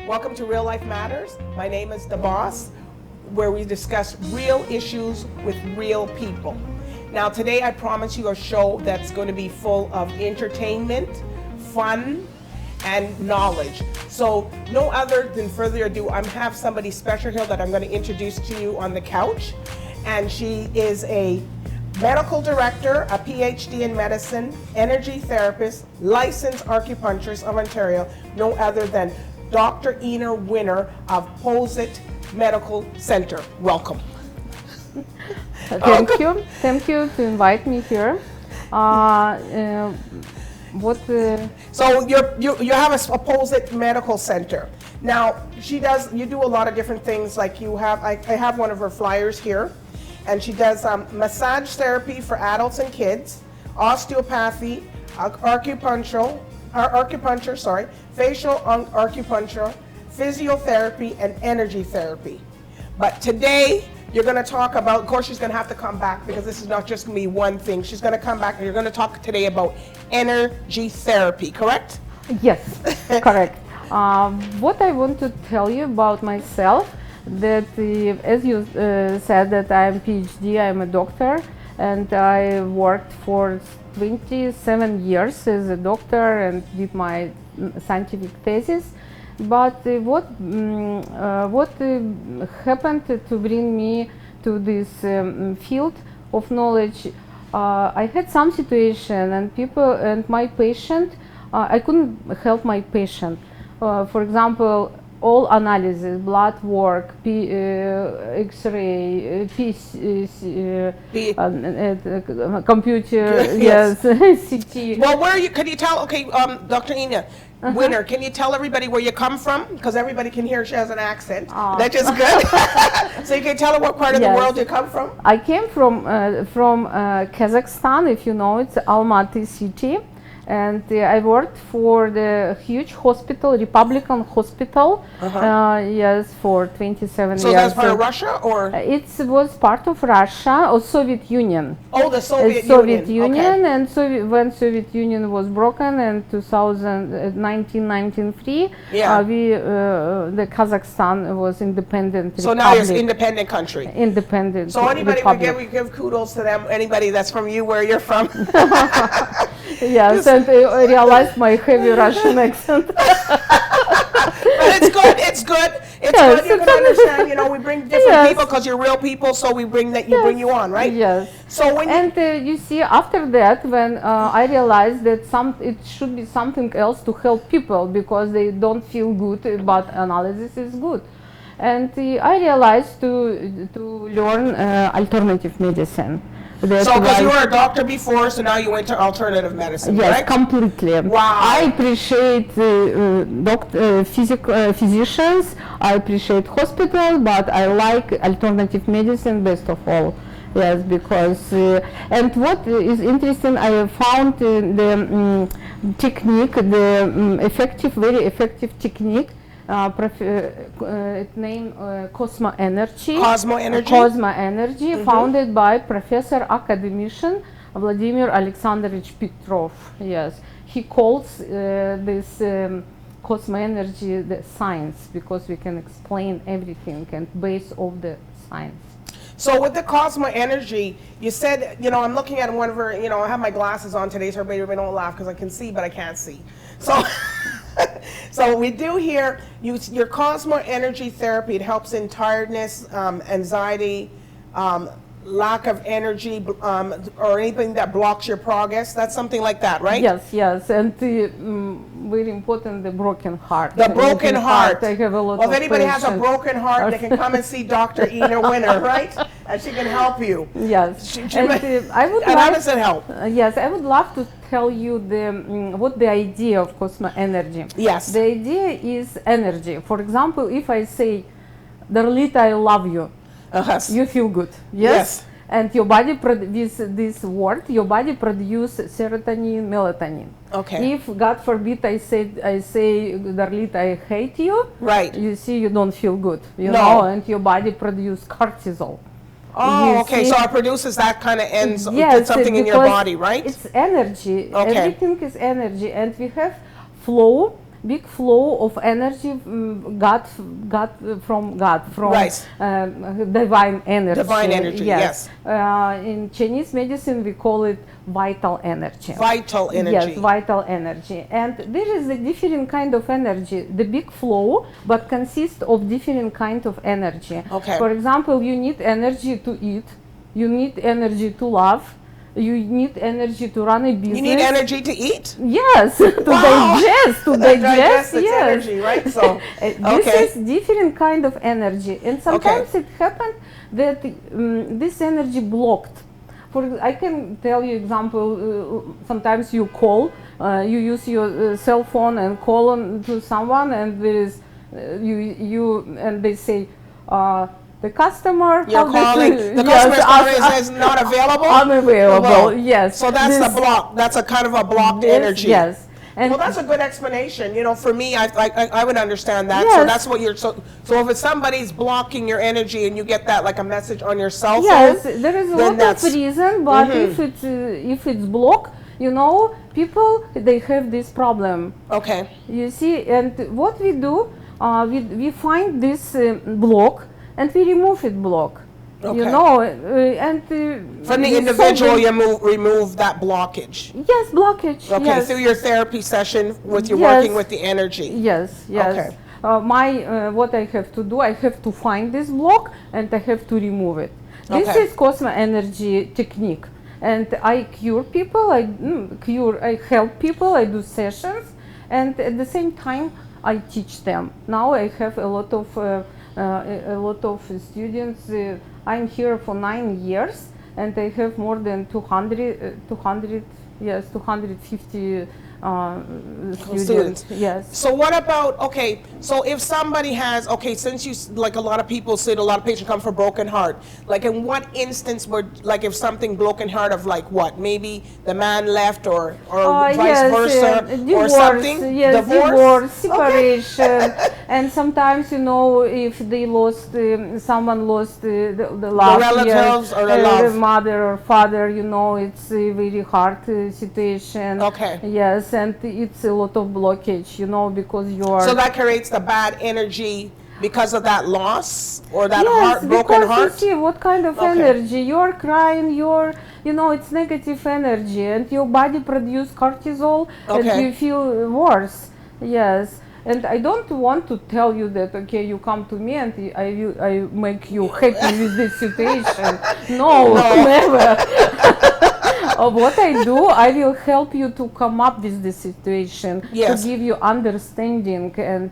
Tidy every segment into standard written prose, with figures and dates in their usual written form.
Welcome to Real Life Matters. My name is DBoss, where we discuss real issues with real people. Now today I promise you a show that's going to be full of entertainment, fun, and knowledge. So no other than further ado, I have somebody special here that I'm going to introduce to you on the couch. And she is a medical director, a PhD in medicine, energy therapist, licensed acupuncturist of Ontario, no other than Dr. Ina Winner of Pozit Medical Center. Welcome. Thank you. Thank you to invite me here. So you have a Pozit Medical Center. Now you do a lot of different things. Like I have one of her flyers here, and she does massage therapy for adults and kids, osteopathy, acupuncture, facial acupuncture, physiotherapy, and energy therapy. But today, you're going to talk about, of course she's going to have to come back because this is not just going to be one thing. She's going to come back and you're going to talk today about energy therapy, correct? Yes, correct. What I want to tell you about myself, that as you said that I'm PhD, I'm a doctor, and I worked for 27 years as a doctor and did my scientific thesis. But what happened to bring me to this field of knowledge? I had some situation and my patient, I couldn't help my patient. For example, all analysis, blood work, X-ray, computer, yes, CT. Well, where are you? Can you tell? Okay, Dr. Ina Winner, can you tell everybody where you come from? Because everybody can hear she has an accent. That's just good. So you can tell her what part of the world you come from. I came from Kazakhstan, if you know, it's Almaty city. And I worked for the huge hospital, Republican hospital, yes, for 27 years. So that's part of Russia, or? It was part of Russia or Soviet Union. Oh, the Soviet Union. Okay. And when Soviet Union was broken in 1993, the Kazakhstan was independent. So now it's independent country. Independent. So anybody we give kudos to them. Anybody that's from you, where you're from. Yes, and I realized my heavy Russian accent. But it's good. It's good. It's good. You can understand. You know, we bring different people because you're real people. So we bring you on, right? Yes. So when you see, after that, when I realized that it should be something else to help people because they don't feel good, but analysis is good. And I realized to learn alternative medicine. So because you were a doctor before, so now you went to alternative medicine, yes, right? Completely. Wow. I appreciate physicians, I appreciate hospital, but I like alternative medicine best of all. Yes, because, and what is interesting, I found the technique, the very effective technique, named CosmoEnergy. CosmoEnergy, founded by professor academician Vladimir Alexandrovich Petrov. Yes, he calls this CosmoEnergy the science because we can explain everything and base of the science. So with the CosmoEnergy, you said, you know, I'm looking at one of her, you know, I have my glasses on today, so everybody don't laugh because I can see, but I can't see. So. So we do here, your CosmoEnergy therapy, it helps in tiredness, anxiety, lack of energy, or anything that blocks your progress. That's something like that, right? Yes, and very important, the broken heart. The broken heart. I have a lot of if anybody has a broken heart, they can come and see Dr. Ina Winner, right? And she can help you. Yes. How does it help? Yes, I would love to tell you what the idea of CosmoEnergy. Yes. The idea is energy. For example, if I say, Darlita, I love you, you feel good. Yes. And your body with this word, your body produces serotonin, melatonin. Okay. If God forbid I say Darlita, I hate you. Right. You see, you don't feel good. You know, and your body produces cortisol. Oh, okay. So it produces that kind of something in your body, right? It's energy. Okay. Everything is energy, and we have flow big flow of energy, from Right. divine energy. Divine energy, yes. In Chinese medicine, we call it vital energy. Vital energy. Yes, vital energy. And there is a different kind of energy, the big flow, but consists of different kind of energy. Okay. For example, you need energy to eat, you need energy to love, you need energy to run a business. You need energy to eat? Yes, to Wow. digest, its yes. energy, right? So, This okay. is different kind of energy, and sometimes it happened that this energy blocked. I can tell you example. Sometimes you call, you use your cell phone and call on to someone, and there is and they say. The customer. You're calling. The customer is not available. Unavailable. Well, yes. So that's the block. That's a kind of a blocked energy. Yes. And well, that's a good explanation. You know, for me, I would understand that. Yes. So that's what you're. So if somebody's blocking your energy and you get that like a message on your cell phone. Yes, there is a lot of reason, but if it's blocked, you know, people they have this problem. Okay. You see, and what we do, we find this block. And we remove it block, Okay. you know, from the individual, you remove that blockage. Yes, blockage. Okay, yes. through your therapy session, with you Yes. working with the energy. Yes, yes. Okay. What I have to do, I have to find this block and I have to remove it. This Okay. is CosmoEnergy technique, and I cure people. I help people. I do sessions, and at the same time, I teach them. Now I have a lot of students. I'm here for 9 years, and I have more than 250 students. Yes. So what about, okay, so if somebody has, okay, since you, like a lot of people said, a lot of patients come from broken heart, like in what instance would, like if something broken heart of like what, maybe the man left or vice versa, divorce, or something? Yes, divorce, separation, Okay. and sometimes, you know, if they lost, someone lost the love, relatives or the love. mother or father, you know, it's a very hard situation. Okay. Yes, and it's a lot of blockage, you know, because you're. So that creates the bad energy because of that loss or that Yes, broken because heart? you see what kind of energy you're crying, you know, it's negative energy, and your body produces cortisol, and you feel worse. Yes, and I don't want to tell you that, okay, you come to me and I make you happy with this situation. No, never. What I do, I will help you to come up with the situation, to give you understanding, and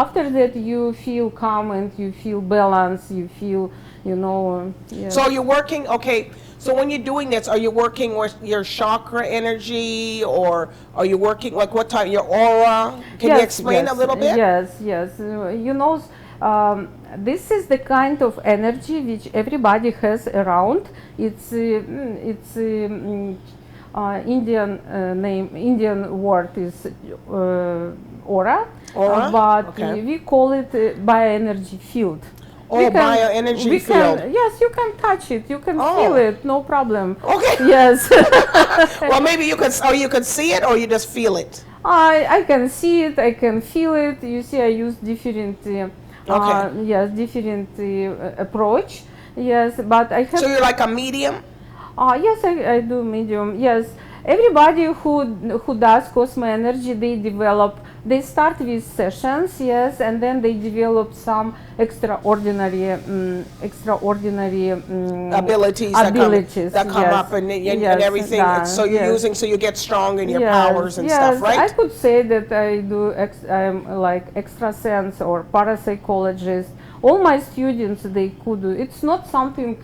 after that you feel calm and you feel balance, you feel, you know. So you're working, okay, so when you're doing this, are you working with your chakra energy, or are you working, like what type, your aura? Can you explain a little bit? Yes, yes. You know, this is the kind of energy which everybody has around. It's Indian name. Indian word is aura, but we call it bioenergy field. Bioenergy field. Yes, you can touch it. You can feel it. No problem. Okay. Yes. Well, maybe you can see it, or you just feel it. I can see it. I can feel it. You see, I use different. Yes, different approach. Yes, but I have. So you're like a medium? Yes, I do medium. Yes, everybody who does CosmoEnergy, they start with sessions, yes, and then they develop some extraordinary abilities that come up and everything. So you're using, so you get strong in your powers and stuff, right? I could say that I'm like extrasense or parapsychologist. All my students, they could do. It's not something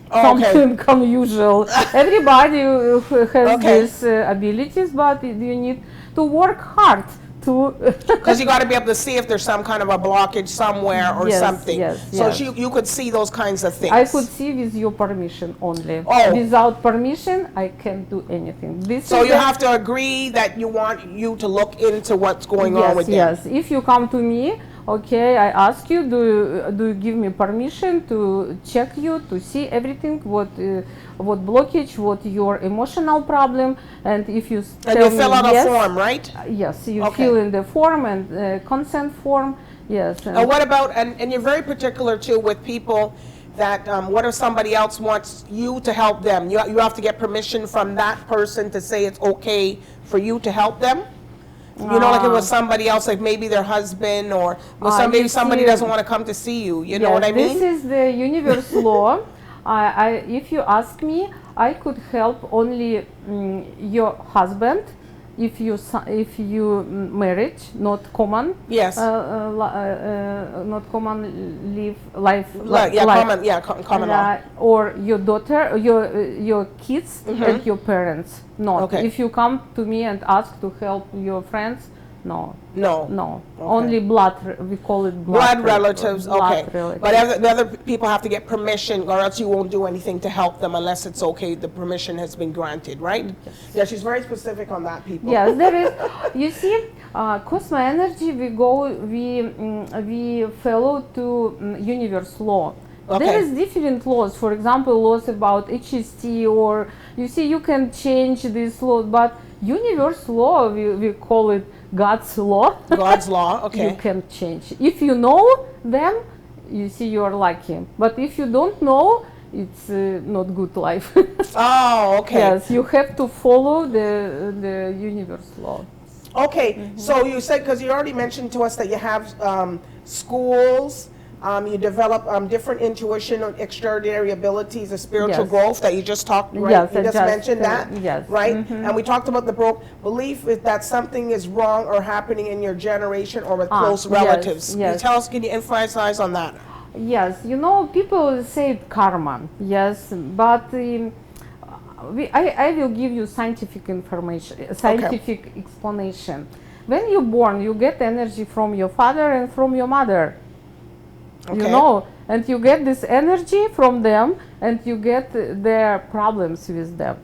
unusual. Everybody has these abilities, but you need to work hard to. Because you got to be able to see if there's some kind of a blockage somewhere or something. So you could see those kinds of things. I could see with your permission only. Without permission, I can't do anything. So you have to agree that you want to look into what's going on with them. Yes, if you come to me, Okay, I ask you, do you give me permission to check you, to see everything, what blockage, what your emotional problem, and if you And tell you me fill out yes, a form, right? yes, you Okay. fill in the form and consent form, yes. And what about, and you're very particular too with people that, what if somebody else wants you to help them? You have to get permission from that person to say it's okay for you to help them? You know, like it was somebody else, like maybe their husband, or maybe somebody doesn't want to come to see you. You know what I mean? This is the universe law. If you ask me, I could help only your husband if you marriage, not common. Yes. Not common life. Common law. Or your daughter, your kids, and your parents. No. Okay. If you come to me and ask to help your friends, no. No. No. Okay. Only blood. We call it Blood relatives. blood Okay. relatives. But the other people have to get permission, or else you won't do anything to help them unless it's okay. The permission has been granted, right? Yes. Yeah, she's very specific on that, people. Yes, there is. You see, CosmoEnergy, we follow to universe law. Okay. There is different laws. For example, laws about HST, or you see, you can change this law, but universe law, we call it God's law. God's law. Okay. You can change. If you know them, you see, you are lucky. But if you don't know, it's not good life. Oh, okay. Yes, you have to follow the universe law. Okay, so you said, because you already mentioned to us that you have schools, you develop different intuition or extraordinary abilities, a spiritual Yes. growth that you just talked, right? Yes, you I just just, mentioned that, yes. right? And we talked about the belief is that something is wrong or happening in your generation or with close yes, relatives. yes. Can you emphasize on that? Yes, you know, people say karma, yes, but I will give you scientific information, scientific explanation. When you're born, you get energy from your father and from your mother. Okay. You know, and you get this energy from them, and you get their problems with them.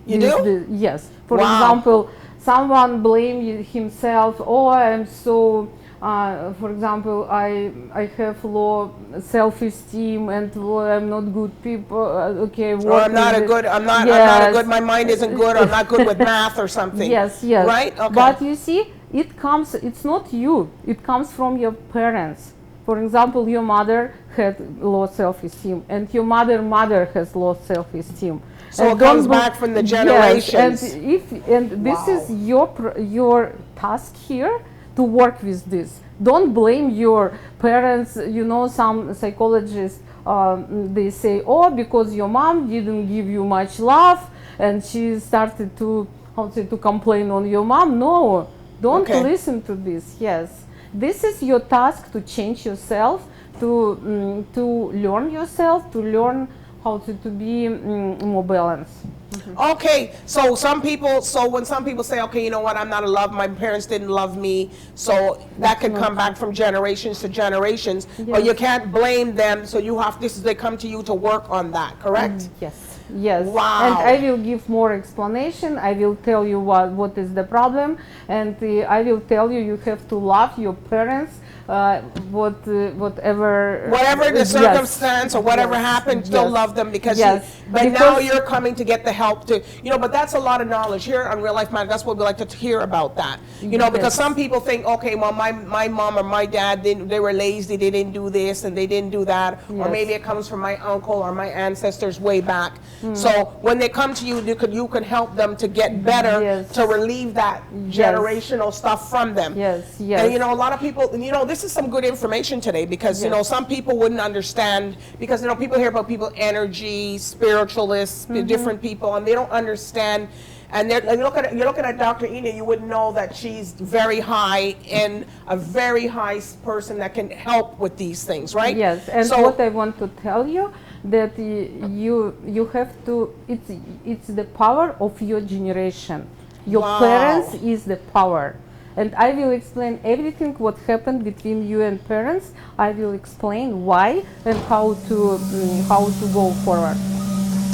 You do? Yes. For Wow. example, someone blame himself. Oh, I am so. For example, I have low self-esteem, and I'm not good people. Okay, Or I'm not a good. I'm not a good. My mind isn't good. Or I'm not good with math or something. Yes, yes. Right. Okay. But you see, it comes. It's not you. It comes from your parents. For example, your mother had low self-esteem, and your mother has low self-esteem. So And it comes don't back from the generations. Yes, and this Wow. is your task here to work with this. Don't blame your parents. You know, some psychologists they say, oh, because your mom didn't give you much love, and she started to complain on your mom. No, don't Okay. listen to this. Yes, this is your task to change yourself, to learn yourself, to learn how to be more balanced. Okay, so when some people say, okay, you know what, I'm not in love, my parents didn't love me, so that could come back from generations to generations, but you can't blame them, so they come to you to work on that, correct? Yes. Yes. Wow. And I will give more explanation. I will tell you what is the problem, and I will tell you have to love your parents. Whatever the circumstance or whatever happened, still love them because now you're coming to get the help to, but that's a lot of knowledge here on Real Life Matter. That's what we like to hear about that, because some people think, okay, well, my mom or my dad, they were lazy, they didn't do this and they didn't do that, or maybe it comes from my uncle or my ancestors way back. So when they come to you, you can help them to get better, to relieve that generational stuff from them. Yes, And a lot of people, this is some good information today because some people wouldn't understand, because people hear about people, energy, spiritualists, different people, and they don't understand. And you're looking at Dr. Ina, you wouldn't know that she's very high and a very high person that can help with these things, right? Yes, and so, what I want to tell you, that you have to, it's the power of your generation. Your parents is the power. And I will explain everything what happened between you and parents. I will explain why and how to go forward.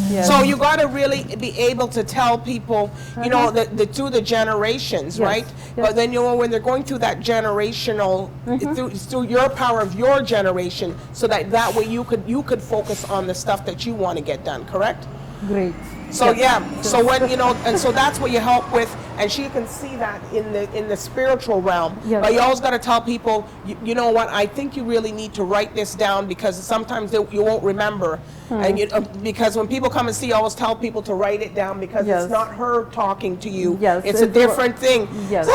Yes. So you got to really be able to tell people, you know, through the generations, Yes. right? Yes. But then, you know, when they're going through that generational, through your power of your generation, so that way you could focus on the stuff that you want to get done, correct? Great. So Yes. yeah, so when, you know, and so that's what you help with, and she can see that in the spiritual realm. Yes. But you always got to tell people, you know what, I think you really need to write this down, because sometimes you won't remember. And because when people come and see, you always tell people to write it down, because Yes. it's not her talking to you. Yes, It's a different thing. Yes.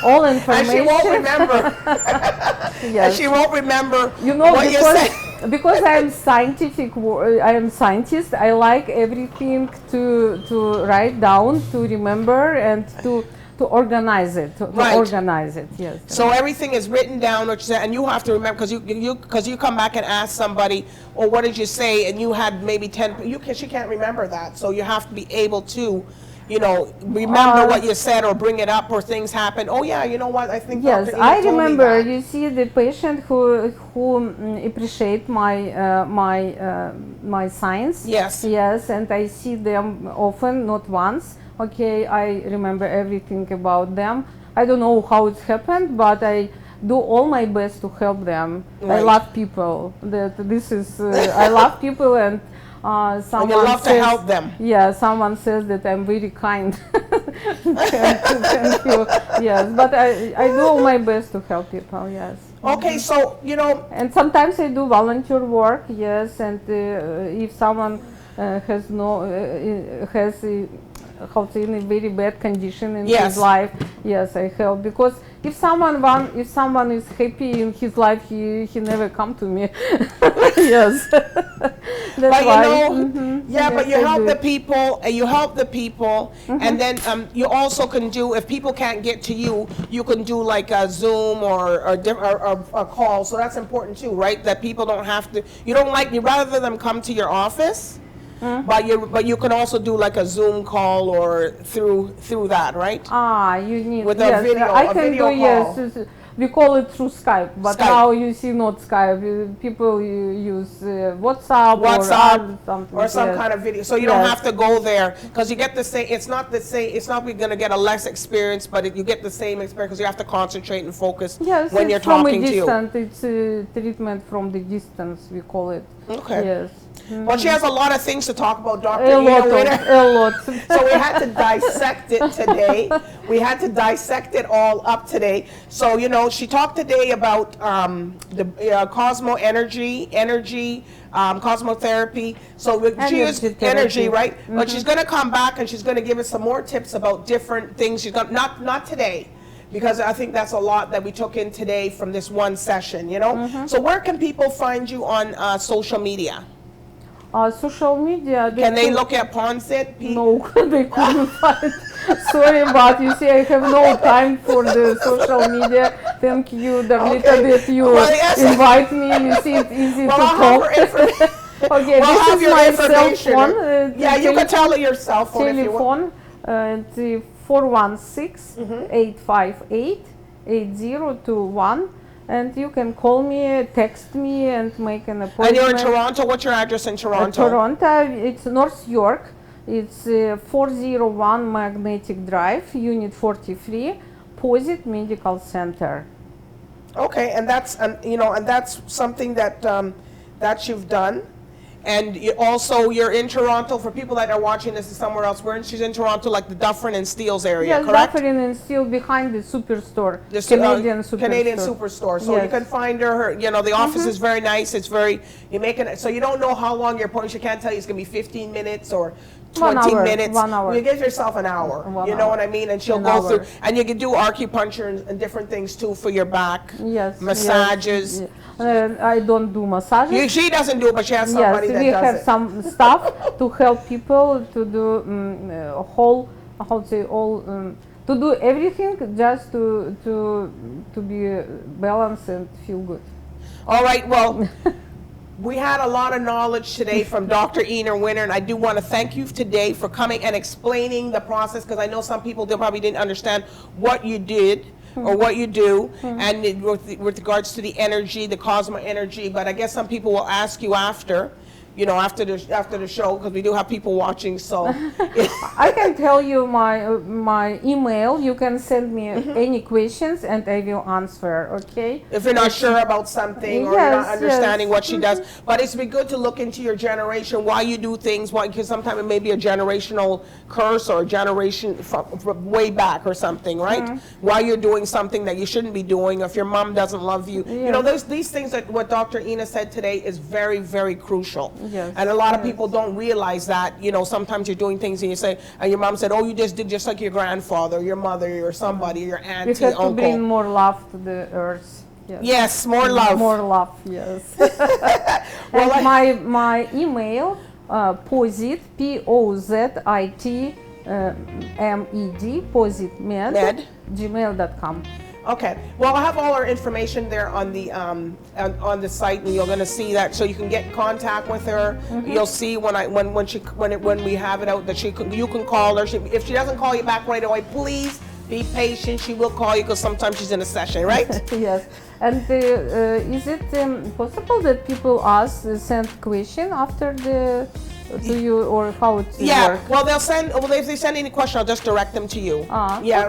All And information. she won't remember. And Yes. she won't remember You know, what you said. because I am I am scientist. I like everything to write down, to remember, and to organize it. To Right. organize it. Yes. So everything is written down, what you said, and you have to remember, because you come back and ask somebody, "Well, what did you say?" And you had maybe 10. She can't remember that, so you have to be able to, you know, remember what you said, or bring it up, or things happen. Oh yeah, you know what? I think Yes, Dr. Ina I told me remember. that. You see, the patient who appreciate my science. Yes. Yes, and I see them often, not once. Okay, I remember everything about them. I don't know how it happened, but I do all my best to help them. Right. I love people. I love people, and someone And you love to says, help them. Yeah, someone says that I'm very kind. Thank you. Yes, but I do all my best to help people. Yes. Okay, so you know, And sometimes I do volunteer work. Yes, and if someone has how to say, in a very bad condition in Yes. his life, yes, I help, because if someone is happy in his life, he never come to me. Yes. That's but why. you know, Yes, yeah, but you I help do. the people, and you help the people, and then you also can do, if people can't get to you, you can do like a Zoom or a call. So that's important too, right? That people don't have to. You rather them come to your office. But you can also do like a Zoom call or through that, right? You need With yes, a video, I a can video do call. yes. We call it through Skype, but Skype. now you see not Skype. People use WhatsApp or something. or some yes. kind of video, so you don't Yes. have to go there, because you get the same. It's not going to get a less experience, but you get the same experience, because you have to concentrate and focus Yes, when it's you're from talking a to you. distance. It's a treatment from the distance. We call it. Okay. Yes. Well, she has a lot of things to talk about, Dr. A Ina lot. Winter. A lot. So we had to dissect it today. We had to dissect it all up today. So, you know, she talked today about the CosmoEnergy, cosmotherapy. So she is Energy energy, therapy. right? But she's going to come back and she's going to give us some more tips about different things. She's going not today, because I think that's a lot that we took in today from this one session, you know? So where can people find you on social media? Social media. Can they look at Pozit? No, they couldn't find. Sorry, but you see, I have no time for the social media. Thank you, Darlita, Okay. that you Well, yes. invite me. You see, it's easy Well, to I'll have talk. her information. Okay, We'll this have is your my cell information. phone. Yeah, you can tell her your cell phone if you want. Telephone, it's 416-858-8021. And you can call me, text me, and make an appointment. And you're in Toronto. What's your address in Toronto? Toronto, it's North York. It's 401 Magnetic Drive, Unit 43, Pozit Medical Center. Okay, and that's and that's something that that you've done. And also, you're in Toronto. For people that are watching this somewhere else, she's in Toronto, like the Dufferin and Steeles area, Yes, correct? Dufferin and still behind the superstore, The Canadian superstore. Canadian superstore. So you Yes. can find her. The office is very nice. It's very, you make it, so you don't know how long your appointment, she can't tell you it's going to be 15 minutes or 20 1 hour, minutes. 1 hour. You give yourself an hour. 1 You know hour. what I mean? And she'll An go hour. through, and you can do acupuncture and different things too for your back. Yes. Massages. Yes. I don't do massages. She doesn't do it, but she has somebody Yes, that we does have it. some staff to help people to do to do everything, just to be balanced and feel good. All right, well, we had a lot of knowledge today from Dr. Ina Winter, and I do want to thank you today for coming and explaining the process, because I know some people, they probably didn't understand what you did or what you do, and with regards to the energy, the CosmoEnergy, but I guess some people will ask you after, after the show, because we do have people watching. So I can tell you my email. You can send me any questions and I will answer. Okay. if you're not sure about something or you're not understanding what she does, but it's been good to look into your generation, why you do things, why, because sometimes it may be a generational curse or a generation from way back or something, right? Why you're doing something that you shouldn't be doing. If your mom doesn't love you, there's these things that what Dr. Ina said today is very, very crucial. Yes. And a lot of people don't realize that, sometimes you're doing things and you say, and your mom said, oh, you just did just like your grandfather, your mother, or somebody, your auntie, We have uncle. to bring more love to the earth. Yes, more love. More love, yes. Well, and my email, Pozit, Pozit, MED, pozitmed, gmail.com. Okay. Well, I have all our information there on the site, and you're going to see that, so you can get in contact with her. You'll see when we have it out that you can call her. If she doesn't call you back right away, please be patient. She will call you because sometimes she's in a session, right? Yes. And is it possible that people send question after to you, or how it works? Well, if they send any question, I'll just direct them to you. If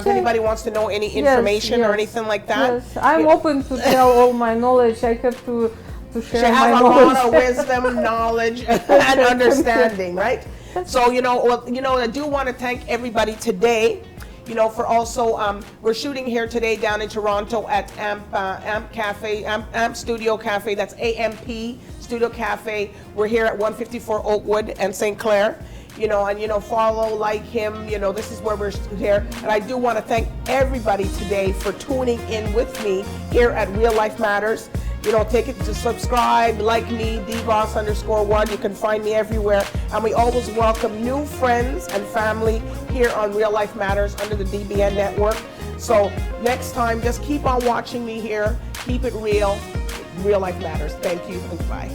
okay. anybody wants to know any information or anything like that. Yes, I'm open to tell all my knowledge. I have to share she my has a knowledge. lot of wisdom, knowledge, and understanding, right? So, I do want to thank everybody today. For also, we're shooting here today down in Toronto at AMP Cafe, AMP Studio Cafe. That's AMP Studio Cafe. We're here at 154 Oakwood and St. Clair. Follow, like him. This is where we're here. And I do want to thank everybody today for tuning in with me here at Real Life Matters. Take it to subscribe, like me, DBoss_1. You can find me everywhere. And we always welcome new friends and family here on Real Life Matters under the DBN network. So next time, just keep on watching me here. Keep it real. Real Life Matters. Thank you and bye.